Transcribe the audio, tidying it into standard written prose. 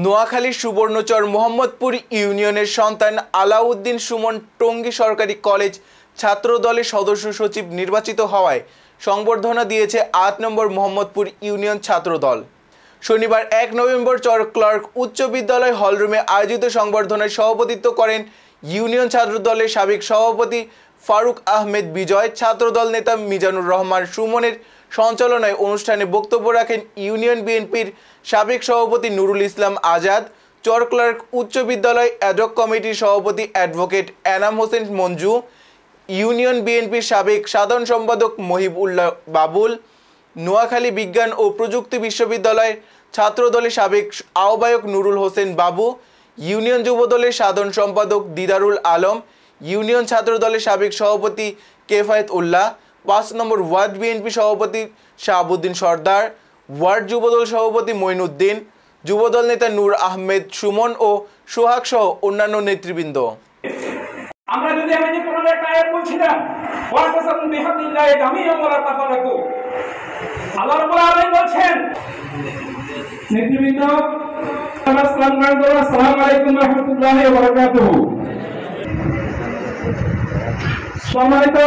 নোয়াখালীর সুবর্ণচর মোহাম্মদপুর ইউনিয়নের সন্তান আলাউদ্দিন সুমন টঙ্গী সরকারি কলেজ ছাত্রদলের সদস্য সচিব নির্বাচিত হওয়ায় সংবর্ধনা দিয়েছে ৮ নম্বর মোহাম্মদপুর ইউনিয়ন ছাত্রদল। শনিবার ১ নভেম্বর চর ক্লার্ক উচ্চ বিদ্যালয় হলরুমে আয়োজিত সংবর্ধনায় সভাপতিত্ব করেন ইউনিয়ন ছাত্রদলের সাবেক সভাপতি ফারুক আহমেদ বিজয়। ছাত্রদল নেতা মিজানুর রহমান সুমনের সঞ্চালনায় অনুষ্ঠানে বক্তব্য রাখেন ইউনিয়ন বিএনপির সাবেক সভাপতি নুরুল ইসলাম আজাদ, চর ক্লার্ক উচ্চ বিদ্যালয় অ্যাডহক কমিটির সভাপতি অ্যাডভোকেট এনাম হোসেন মঞ্জু, ইউনিয়ন বিএনপির সাবেক সাধারণ সম্পাদক মহিবুল্লাহ বাবুল, নোয়াখালী বিজ্ঞান ও প্রযুক্তি বিশ্ববিদ্যালয়ের ছাত্রদলের সাবেক আহ্বায়ক নুরুল হোসেন বাবু, ইউনিয়ন যুবদলের সাধারণ সম্পাদক দিদারুল আলম, ইউনিয়ন ছাত্রদলের সাবেক সভাপতি কেফায়েত উল্লাহ, ৫ নম্বর ওয়ার্ড বিএনপি সভাপতি শাহাবুদ্দিন সর্দার, ওয়ার্ড যুবদল সভাপতি মঈনুদ্দিন, যুবদল নেতা নূর আহমেদ সুমন ও সোহাগ সহ অন্যান্য নেতৃবৃন্দ। আমরা যদি আমি যে কোরআনের একটা আয়াত বলছিলাম ওয়াতাসাম বিহাদিল্লাহি জামিআন ওয়া লা তাফারাকু, আল্লাহ রাব্বুল আলামিন বলছেন নেতৃবৃন্দ আসসালামু আলাইকুম ওয়া রাহমাতুল্লাহি ওয়া বারাকাতুহু। সম্মানিত